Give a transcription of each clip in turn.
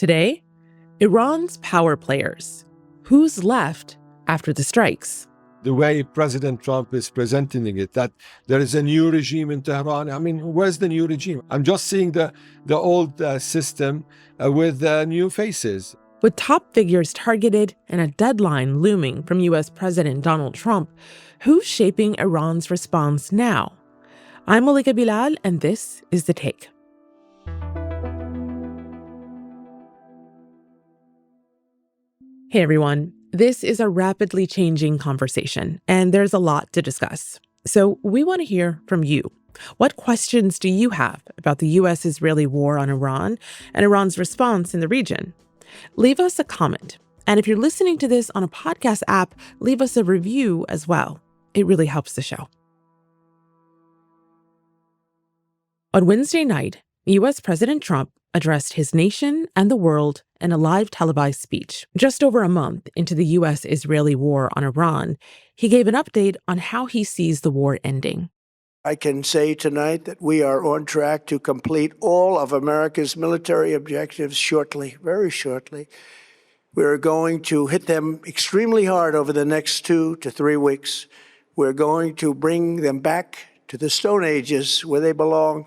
Today, Iran's power players. Who's left after the strikes? The way President Trump is presenting it, that there is a new regime in Tehran. I mean, where's the new regime? I'm just seeing the old system with new faces. With top figures targeted and a deadline looming from U.S. President Donald Trump, who's shaping Iran's response now? I'm Malika Bilal, and this is The Take. Hey everyone, this is a rapidly changing conversation, and there's a lot to discuss. So we want to hear from you. What questions do you have about the U.S.-Israeli war on Iran and Iran's response in the region? Leave us a comment. And if you're listening to this on a podcast app, leave us a review as well. It really helps the show. On Wednesday night, U.S. President Trump addressed his nation and the world in a live televised speech. Just over a month into the U.S.-Israeli war on Iran, he gave an update on how he sees the war ending. I can say tonight that we are on track to complete all of America's military objectives shortly, very shortly. We're going to hit them extremely hard over the next 2 to 3 weeks. We're going to bring them back to the Stone Ages where they belong.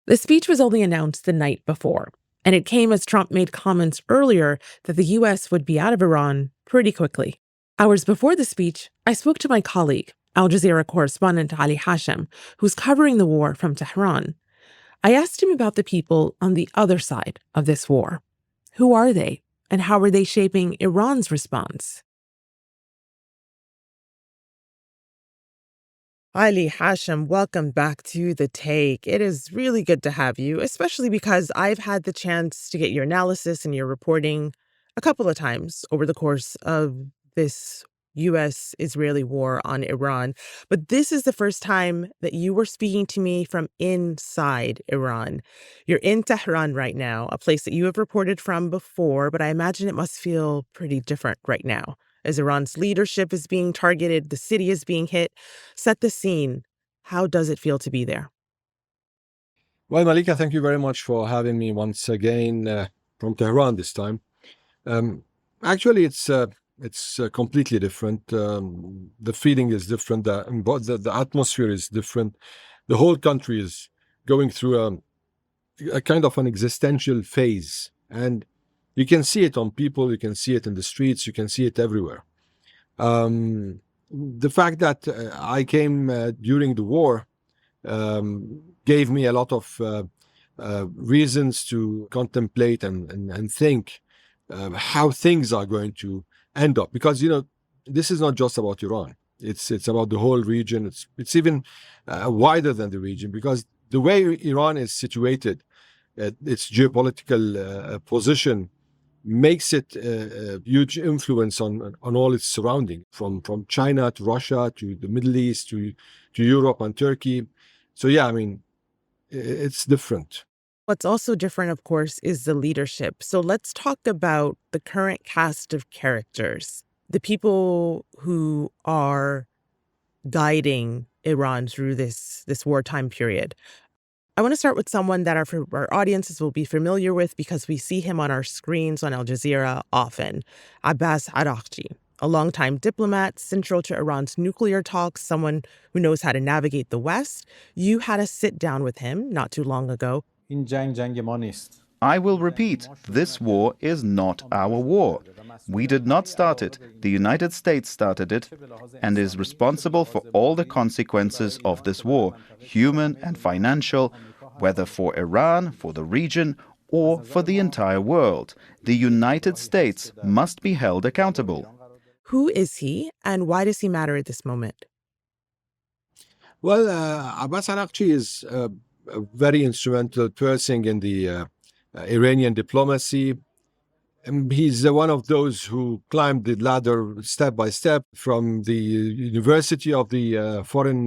The speech was only announced the night before, and it came as Trump made comments earlier that the U.S. would be out of Iran pretty quickly. Hours before the speech, I spoke to my colleague, Al Jazeera correspondent Hashem, who's covering the war from Tehran. I asked him about the people on the other side of this war. Who are they, and how are they shaping Iran's response? Hashem, welcome back to The Take. It is really good to have you, especially because I've had the chance to get your analysis and your reporting a couple of times over the course of this U.S.-Israeli war on Iran. But this is the first time that you were speaking to me from inside Iran. You're in Tehran right now, a place that you have reported from before, but I imagine it must feel pretty different right now. As Iran's leadership is being targeted, the city is being hit. Set the scene. How does it feel to be there? Well, Malika, thank you very much for having me once again from Tehran this time. Actually, it's completely different. The feeling is different. The atmosphere is different. The whole country is going through a kind of an existential phase. And you can see it on people, you can see it in the streets, you can see it everywhere. The fact that I came during the war gave me a lot of reasons to contemplate and think how things are going to end up. Because, you know, this is not just about Iran. It's about the whole region. It's even wider than the region, because the way Iran is situated, its geopolitical position, makes it a huge influence on all its surrounding, from China to Russia to the Middle East to Europe and Turkey. So yeah, I mean, it's different. What's also different, of course, is the leadership. So let's talk about the current cast of characters, the people who are guiding Iran through this wartime period. I want to start with someone that our audiences will be familiar with because we see him on our screens on Al Jazeera often, Abbas Araghchi, a longtime diplomat central to Iran's nuclear talks, someone who knows how to navigate the West. You had a sit down with him not too long ago. I will repeat, this war is not our war. We did not start it. The United States started it and is responsible for all the consequences of this war, human and financial, whether for Iran, for the region, or for the entire world. The United States must be held accountable. Who is he, and why does he matter at this moment? Well, Abbas Araghchi is a very instrumental person in the Iranian diplomacy. He's one of those who climbed the ladder step by step from the university of the foreign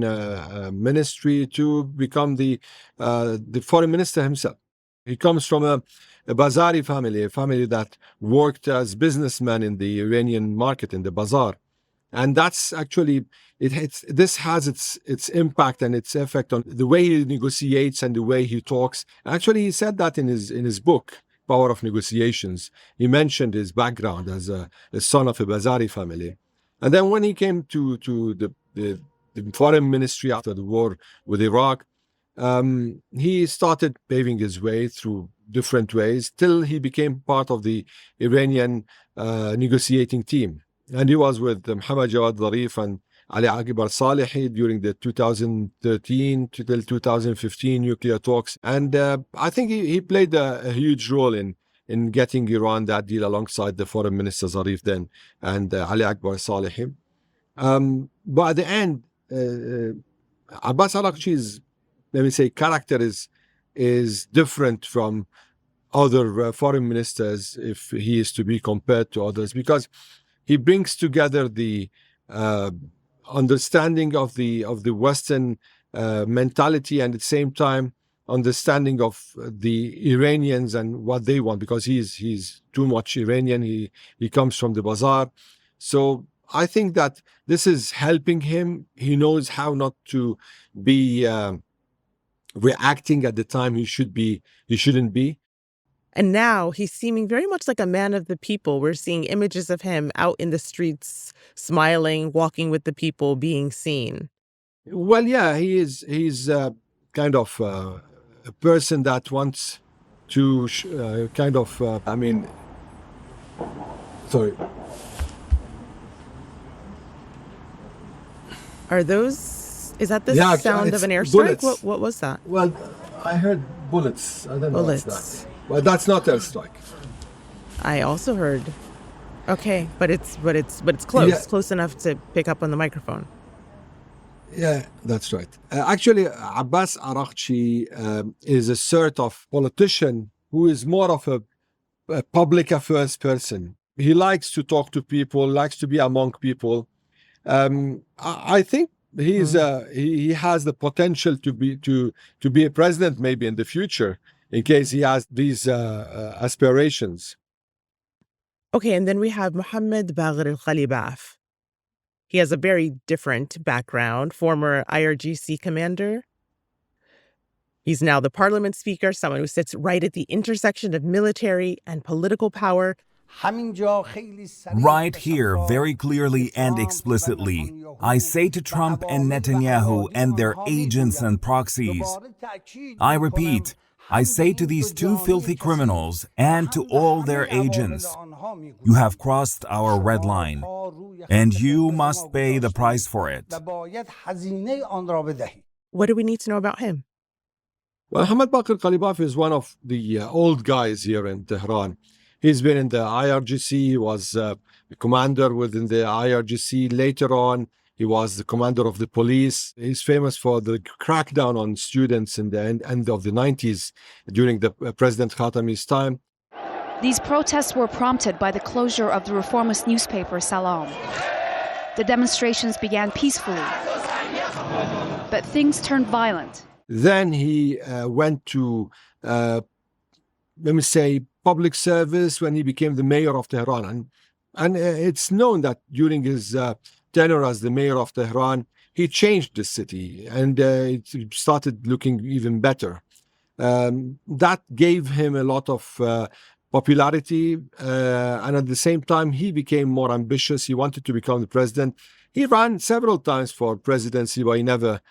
ministry to become the foreign minister himself. He comes from a Bazari family, a family that worked as businessmen in the Iranian market, in the bazaar. And that's actually, this has its impact and its effect on the way he negotiates and the way he talks. Actually, he said that in his book, power of negotiations. He mentioned his background as a son of a Bazari family. And then when he came to the foreign ministry after the war with Iraq, he started paving his way through different ways till he became part of the Iranian negotiating team. And he was with Mohammad Jawad Zarif and Ali Akbar Salehi during the 2013 till 2015 nuclear talks. And I think he played a huge role in getting Iran that deal alongside the foreign minister Zarif then and Ali Akbar Salehi. But at the end, Abbas Araghchi's, let me say, character is different from other foreign ministers if he is to be compared to others, because he brings together the understanding of the Western mentality and at the same time understanding of the Iranians and what they want, because he's too much Iranian. He comes from the bazaar. So I think that this is helping him. He knows how not to be reacting at the time he shouldn't be. And now he's seeming very much like a man of the people. We're seeing images of him out in the streets, smiling, walking with the people, being seen. Well, yeah, he's kind of a person that wants to sorry. Is that the sound of an airstrike? What was that? Well, I heard bullets. I don't know bullets. What's that. Well, that's not airstrike. I also heard. Okay, but it's close, Yeah. close enough to pick up on the microphone. Yeah, that's right. Actually, Abbas Araghchi is a sort of politician who is more of a public affairs person. He likes to talk to people, likes to be among people. I think he has the potential to be a president maybe in the future, in case he has these aspirations. Okay, and then we have Mohammad Bagher el-Ghalibaf. He has a very different background, former IRGC commander. He's now the parliament speaker, someone who sits right at the intersection of military and political power. Right here, very clearly and explicitly, I say to Trump and Netanyahu and their agents and proxies, I repeat, I say to these two filthy criminals and to all their agents, you have crossed our red line, and you must pay the price for it. What do we need to know about him? Well, Mohammad Bagher Ghalibaf is one of the old guys here in Tehran. He's been in the IRGC. He was a commander within the IRGC. Later on, he was the commander of the police. He's famous for the crackdown on students in the end of the 90s during the President Khatami's time. These protests were prompted by the closure of the reformist newspaper Salah. The demonstrations began peacefully, but things turned violent. Then he went to, let me say, public service when he became the mayor of Tehran. And it's known that during his tenure as the mayor of Tehran, he changed the city and it started looking even better. That gave him a lot of popularity, and at the same time, he became more ambitious. He wanted to become the president. He ran several times for presidency, but he never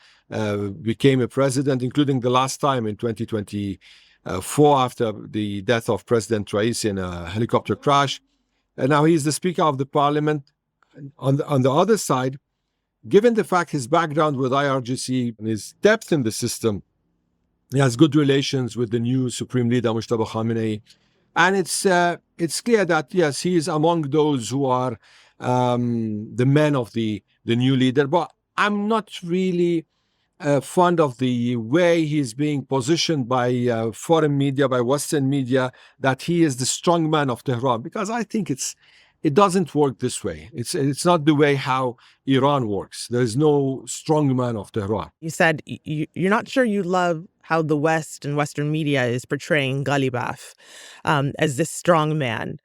became a president, including the last time in 2024 after the death of President Raisi in a helicopter crash. And now he's the Speaker of the Parliament. On the other side, given the fact his background with IRGC and his depth in the system, he has good relations with the new Supreme Leader, Mujtaba Khamenei. And it's clear that, yes, he is among those who are the men of the new leader. But I'm not really fond of the way he's being positioned by foreign media, by Western media, that he is the strong man of Tehran, because I think it doesn't work this way. It's not the way how Iran works. There's no strong man of Tehran. You said you're not sure you love how the West and Western media is portraying Ghalibaf as this strong man.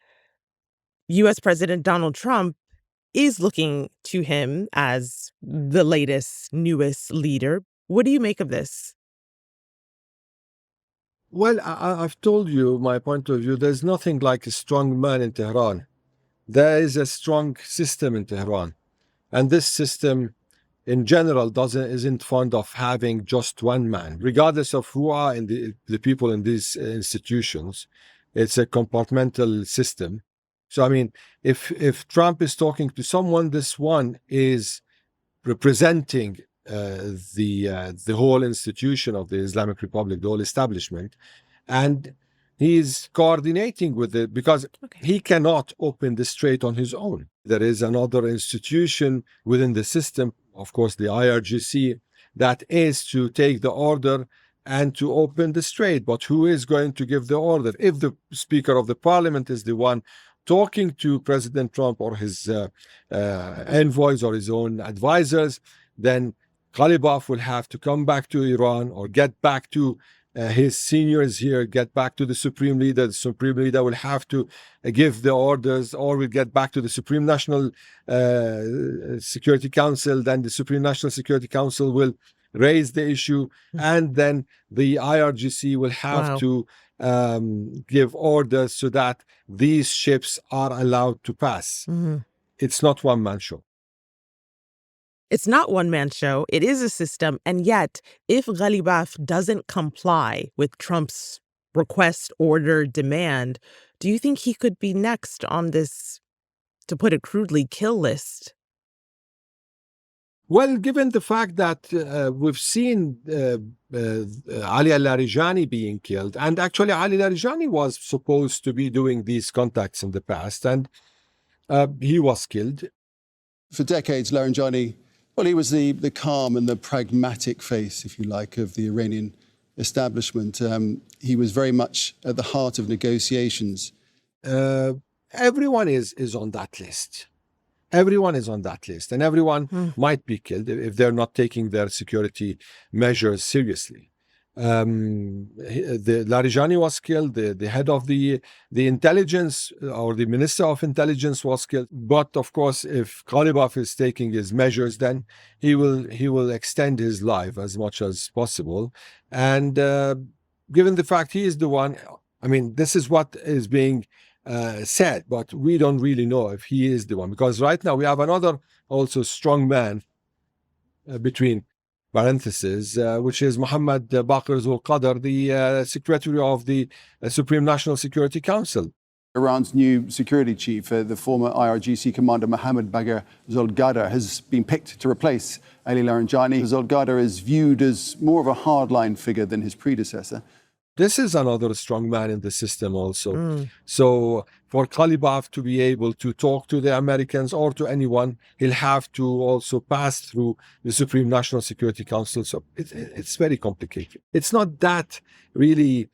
U.S. President Donald Trump is looking to him as the latest, newest leader. What do you make of this? Well, I've told you my point of view. There's nothing like a strong man in Tehran. There is a strong system in Tehran. And this system, in general, isn't fond of having just one man, regardless of who are in the people in these institutions. It's a compartmental system. So, I mean, if Trump is talking to someone, this one is representing the whole institution of the Islamic Republic, the whole establishment, and he's coordinating with it because he cannot open the strait on his own. There is another institution within the system, of course, the IRGC, that is to take the order and to open the strait. But who is going to give the order? If the Speaker of the Parliament is the one talking to President Trump or his envoys or his own advisors, then Ghalibaf will have to come back to Iran or get back to his seniors here, get back to the Supreme Leader. The Supreme Leader will have to give the orders, or will get back to the Supreme National Security Council. Then the Supreme National Security Council will raise the issue, and then the IRGC will have to give orders so that these ships are allowed to pass. It's not one-man show. It's not one-man show. It is a system. And yet, if Ghalibaf doesn't comply with Trump's request, order, demand, do you think he could be next on this, to put it crudely, kill list? Well, given the fact that we've seen Ali al-Larijani being killed, and actually Ali al-Larijani was supposed to be doing these contacts in the past, and he was killed. For decades, Larijani, well, he was the calm and the pragmatic face, if you like, of the Iranian establishment. He was very much at the heart of negotiations. Everyone is on that list. Everyone is on that list, and everyone might be killed if they're not taking their security measures seriously. The Larijani was killed. The head of the intelligence, or the minister of intelligence, was killed. But of course, if Ghalibaf is taking his measures, then he will extend his life as much as possible. And given the fact he is the one, I mean, this is what is being said, but we don't really know if he is the one, because right now we have another also strong man between parentheses, which is Mohammad Bagher al-Qadr, the secretary of the Supreme National Security Council. Iran's new security chief, the former IRGC commander Mohammad Bagher Zolgadar, has been picked to replace Ali Larijani. Zolgadar is viewed as more of a hardline figure than his predecessor. This is another strong man in the system also. So for Ghalibaf to be able to talk to the Americans or to anyone, he'll have to also pass through the Supreme National Security Council. So it's very complicated. It's not that really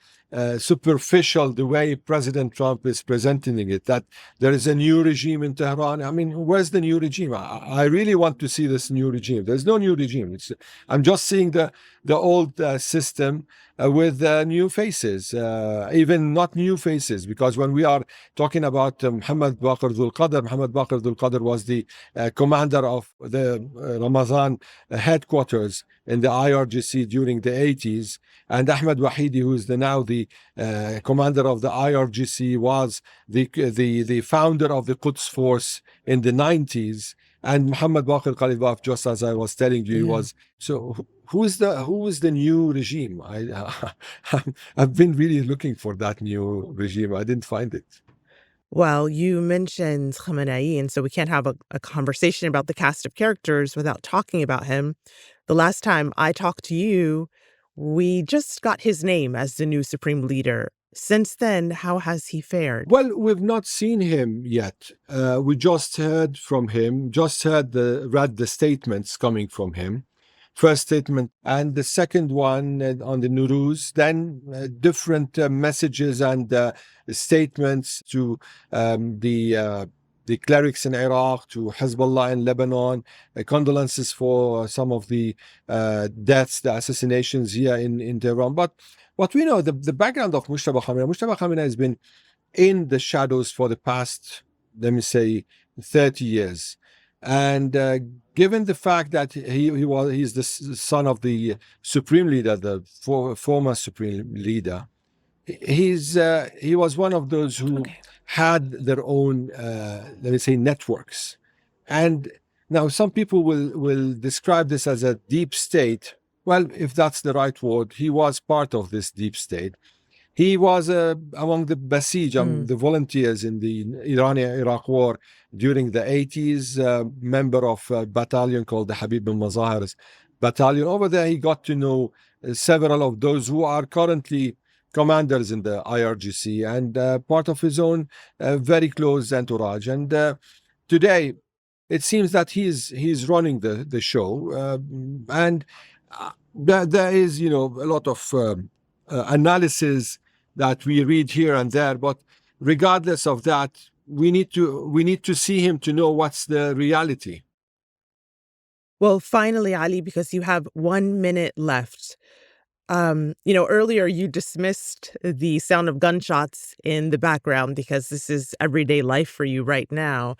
superficial the way President Trump is presenting it, that there is a new regime in Tehran. I mean, where's the new regime? I really want to see this new regime. There's no new regime. I'm just seeing the old system with new faces, even not new faces, because when we are talking about Mohammad Bagher al-Qadr was the commander of the Ramazan headquarters in the IRGC during the 80s, and Ahmed Wahidi, who is now the commander of the IRGC, was the founder of the Quds Force in the 90s, and Mohammad Bagher Ghalibaf, just as I was telling you, was so. Who is the new regime? I've been really looking for that new regime. I didn't find it. Well, you mentioned Khamenei, and so we can't have a conversation about the cast of characters without talking about him. The last time I talked to you, we just got his name as the new supreme leader. Since then, how has he fared? Well, we've not seen him yet. We just heard from him, read the statements coming from him. First statement, and the second one on the Nuruz, then different messages and statements to the clerics in Iraq, to Hezbollah in Lebanon, condolences for some of the deaths, the assassinations here in Tehran. But what we know, the background of Mujtaba Khamenei has been in the shadows for the past, let me say, 30 years. And given the fact that he's the son of the supreme leader, the former supreme leader, he was one of those who had their own, let me say, networks. And now some people will describe this as a deep state. Well, if that's the right word, he was part of this deep state. He was among the Basij, the volunteers in the Iranian-Iraq war during the 80s, member of a battalion called the Habib bin Mazahir's battalion. Over there, he got to know several of those who are currently commanders in the IRGC and part of his own very close entourage. And today, it seems that he's running the show. And there is, a lot of analysis that we read here and there, but regardless of that, we need to see him to know what's the reality. Well, finally, Ali, because you have 1 minute left. Earlier you dismissed the sound of gunshots in the background because this is everyday life for you right now.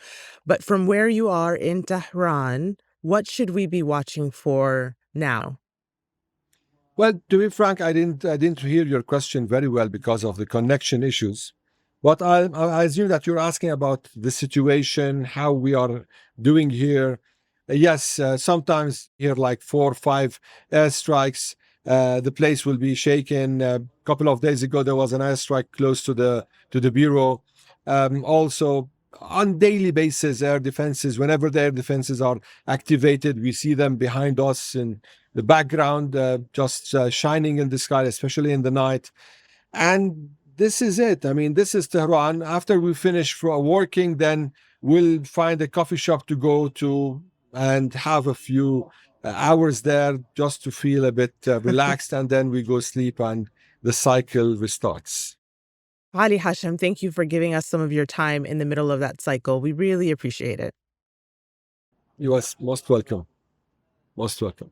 But from where you are in Tehran, what should we be watching for now? Well, to be frank, I didn't hear your question very well because of the connection issues. But I assume that you're asking about the situation, how we are doing here. Yes, sometimes here like 4 or 5 airstrikes. The place will be shaken. A couple of days ago, there was an airstrike close to the bureau. Also, on daily basis, air defenses, whenever the air defenses are activated, we see them behind us in the background, just shining in the sky, especially in the night. And this is it. I mean, this is Tehran. After we finish working, then we'll find a coffee shop to go to and have a few hours there just to feel a bit relaxed, and then we go sleep and the cycle restarts. Ali, Hashem, thank you for giving us some of your time in the middle of that cycle. We really appreciate it. You are most welcome. Most welcome.